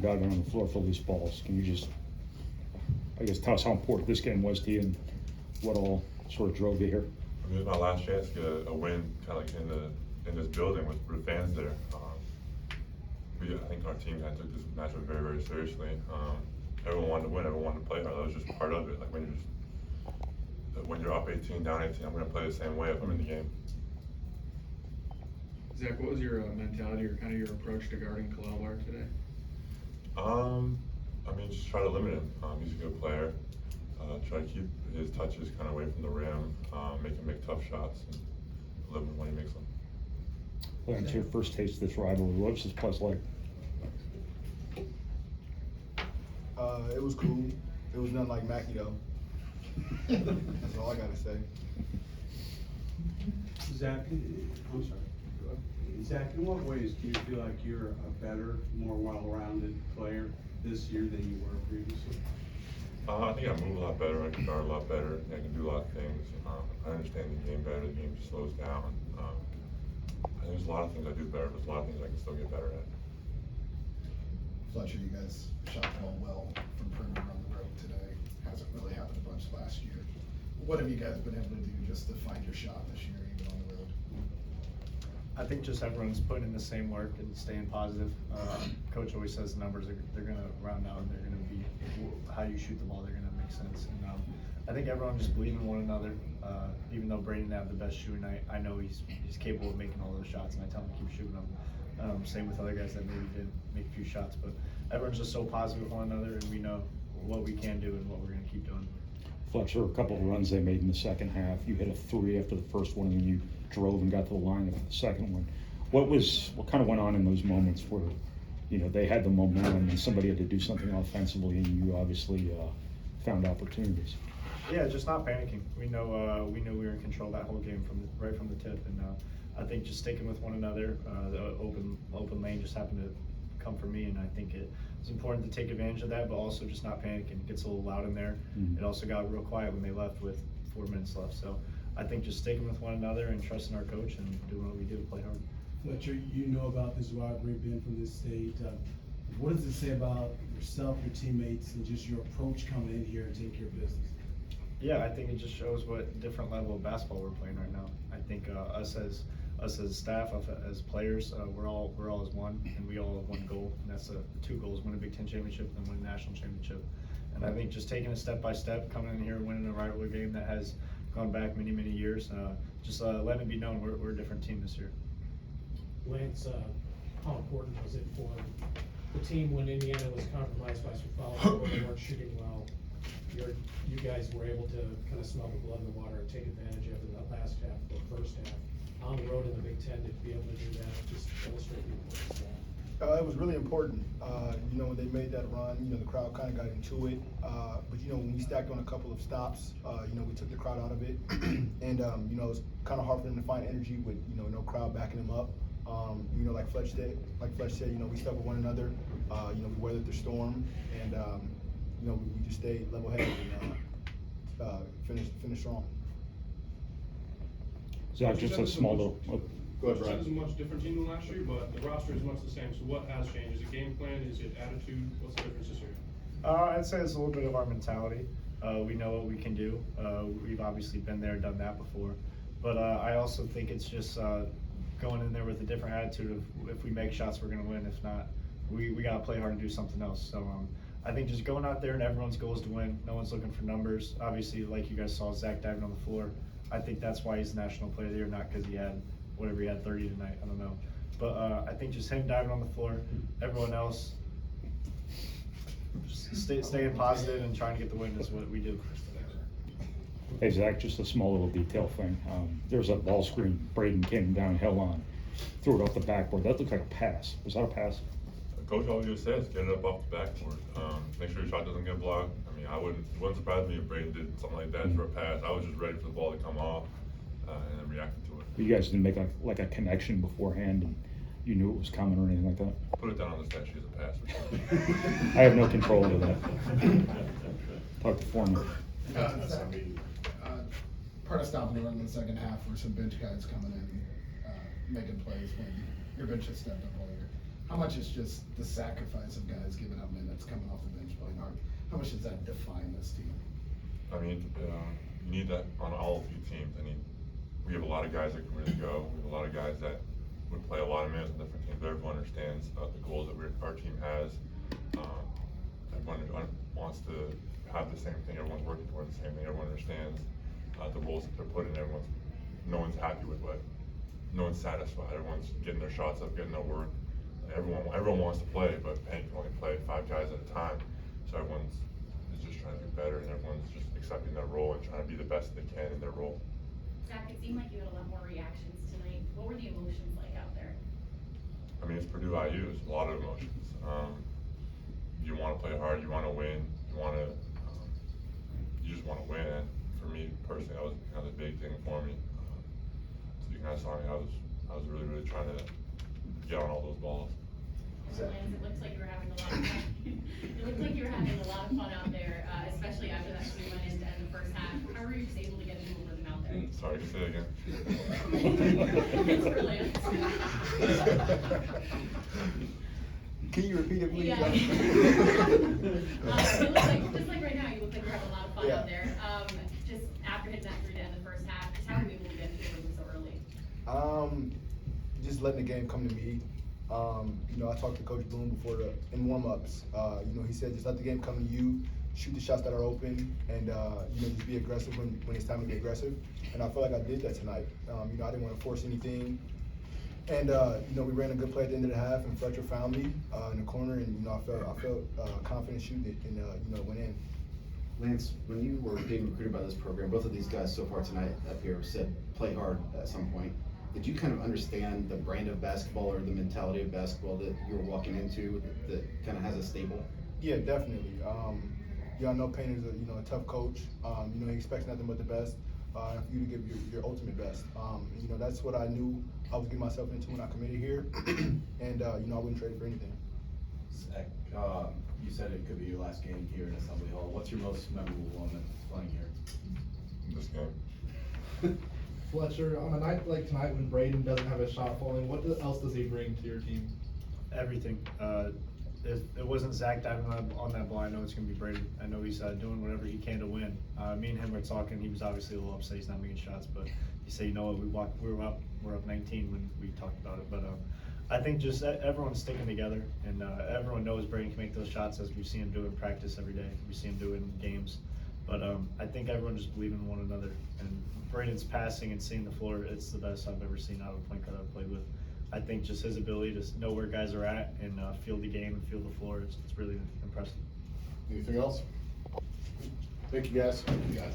Got it on the floor for loose balls. Can you just, I guess, tell us how important this game was to you and what all sort of drove you here? I mean, it was my last chance to get a win, kind of like in this building with the fans there. I think our team kind of took this matchup very, very seriously. Everyone wanted to win. Everyone wanted to play hard. That was just part of it. Like when you're up 18, down 18, I'm going to play the same way if I'm in the game. Zach, what was your mentality or kind of your approach to guarding Loyer today? I mean, just try to limit him. He's a good player. Try to keep his touches kind of away from the rim, make him make tough shots, and limit him when he makes them. Well, it's your first taste of this rivalry. What's this place like? It was cool. It was nothing like Mackey though. That's all I gotta say. Zach, I'm sorry. Zach, in what ways do you feel like you're a better, more well-rounded player this year than you were previously? I think I move a lot better. I can guard a lot better. I can do a lot of things. I understand the game better. The game just slows down. I think there's a lot of things I do better. There's a lot of things I can still get better at. Fletcher, you guys shot the ball well from perimeter on the road today. Hasn't really happened a bunch last year. What have you guys been able to do just to find your shot this year, even on the road? I think just everyone's putting in the same work and staying positive. Coach always says the numbers they're going to round out, and they're going to be how you shoot the ball. They're going to make sense. And I think everyone just believes in one another. Even though Braden didn't have the best shooting night, I know he's capable of making all those shots, and I tell him to keep shooting them. Same with other guys that maybe didn't make a few shots, but everyone's just so positive with one another, and we know what we can do and what we're going to keep doing. Fletcher, a couple of runs they made in the second half. You hit a three after the first one, and then you drove and got to the line after the second one. What kind of went on in those moments where, they had the momentum and somebody had to do something offensively, and you obviously found opportunities? Yeah, just not panicking. We knew we were in control that whole game right from the tip, and I think just sticking with one another. The open lane just happened to come for me, and I think it's important to take advantage of that, but also just not panicking. It gets a little loud in there. Mm-hmm. It also got real quiet when they left with 4 minutes left. So I think just sticking with one another and trusting our coach and doing what we do, play hard. Fletcher, you know about this rivalry, being from this state. What does it say about yourself, your teammates, and just your approach coming in here and taking care of business? Yeah, I think it just shows what different level of basketball we're playing right now. I think us as staff, as players, we're all as one, and we all have one goal, and that's two goals: win a Big Ten championship and win a national championship. And I think just taking it step by step, coming in here and winning a rivalry game that has gone back many, many years, just letting it be known we're a different team this year. Lance, how important was it for the team when Indiana was compromised by some fouls, they weren't shooting well? You guys were able to kind of smell the blood in the water and take advantage of it in that last half or first half. On the road in the Big Ten, to be able to do that, just illustrate the importance of that. It was really important. When they made that run, the crowd kind of got into it. But when we stacked on a couple of stops, we took the crowd out of it. And, it was kind of hard for them to find energy with, no crowd backing them up. Like Fletch said, we stuck with one another. We weathered the storm, and we just stayed level-headed and finished strong. Zach, just a small little. Go ahead, Brian. This is a much different team than last year, but the roster is much the same. So what has changed? Is it game plan? Is it attitude? What's the difference this year? I'd say it's a little bit of our mentality. We know what we can do. We've obviously been there, done that before. But I also think it's just going in there with a different attitude of if we make shots, we're going to win. If not, we got to play hard and do something else. So I think just going out there and everyone's goal is to win. No one's looking for numbers. Obviously, like you guys saw, Zach diving on the floor. I think that's why he's National Player of the Year, not because he had 30 tonight. I don't know. But I think just him diving on the floor, everyone else just staying positive and trying to get the win is what we do. Hey, Zach, just a small little detail thing. There's a ball screen Braden came downhill on, threw it off the backboard. That looked like a pass. Was that a pass? Coach always says, get it up off the backboard. Make sure your shot doesn't get blocked. I mean, it wouldn't surprise me if Braden did something like that for a pass. I was just ready for the ball to come off and then reacted to it. But you guys didn't make a connection beforehand, and you knew it was coming or anything like that? Put it down on the stat sheet as a pass. I have no control over that. Talk to Foreman. Part of stopping the run in the second half were some bench guys coming in, making plays when your bench has stepped up all year. how much is just the sacrifice of guys giving up minutes, coming off the bench playing hard? How much does that define this team? I mean, you need that on all of your teams. I mean, we have a lot of guys that can really go. We have a lot of guys that would play a lot of minutes on different teams. Everyone understands the goals that our team has. Everyone wants to have the same thing. Everyone's working towards the same thing. Everyone understands the roles that they're put in. No one's happy with what. No one's satisfied. Everyone's getting their shots up, getting their work. Everyone wants to play, but Penn can only play 5 guys at a time. So everyone's is just trying to do better, and everyone's just accepting their role and trying to be the best they can in their role. Zach, it seemed like you had a lot more reactions tonight. What were the emotions like out there? I mean, it's Purdue IU. It's a lot of emotions. You want to play hard. You want to win. You just want to win. And for me personally, that was kind of the big thing for me. So you kind of saw me. I was really, really trying to get on all those balls. Lance, it looks like you were having a lot of fun. It looked like you were having a lot of fun out there, especially after that 3 minutes to end the first half. How were you just able to get into a rhythm out there? Sorry, can you say that again? It's brilliant. Can you repeat it, please? Yeah. It looks like, just like right now, you look like you're having a lot of fun out there. Just after hitting that 3 to end the first half, just how were you able to get into a rhythm so early? Just letting the game come to me. I talked to Coach Bloom in warm-ups. He said just let the game come to you, shoot the shots that are open, and just be aggressive when it's time to be aggressive. And I feel like I did that tonight. I didn't want to force anything. And we ran a good play at the end of the half, and Fletcher found me in the corner, and I felt confident shooting it, and it went in. Lance, when you were being recruited by this program, both of these guys so far tonight up here said play hard at some point. Did you kind of understand the brand of basketball or the mentality of basketball that you were walking into that kind of has a staple? Yeah, definitely. I know Payne is a tough coach. He expects nothing but the best, for you to give your ultimate best. That's what I knew I was getting myself into when I committed here, and I wouldn't trade it for anything. Zach, you said it could be your last game here in Assembly Hall. What's your most memorable moment playing here? This game. Fletcher, on a night like tonight when Braden doesn't have a shot falling, what else does he bring to your team? Everything. If it wasn't Zach diving on that ball, I know it's going to be Braden. I know he's doing whatever he can to win. Me and him were talking. He was obviously a little upset he's not making shots, but he said, we're up 19 when we talked about it. But I think just everyone's sticking together, and everyone knows Braden can make those shots, as we see him do in practice every day. We see him do it in games. But I think everyone just believes in one another. And Braden's passing and seeing the floor, it's the best I've ever seen out of a point guard I've played with. I think just his ability to know where guys are at and feel the game and feel the floor, it's really impressive. Anything else? Thank you, guys. Thank you, guys.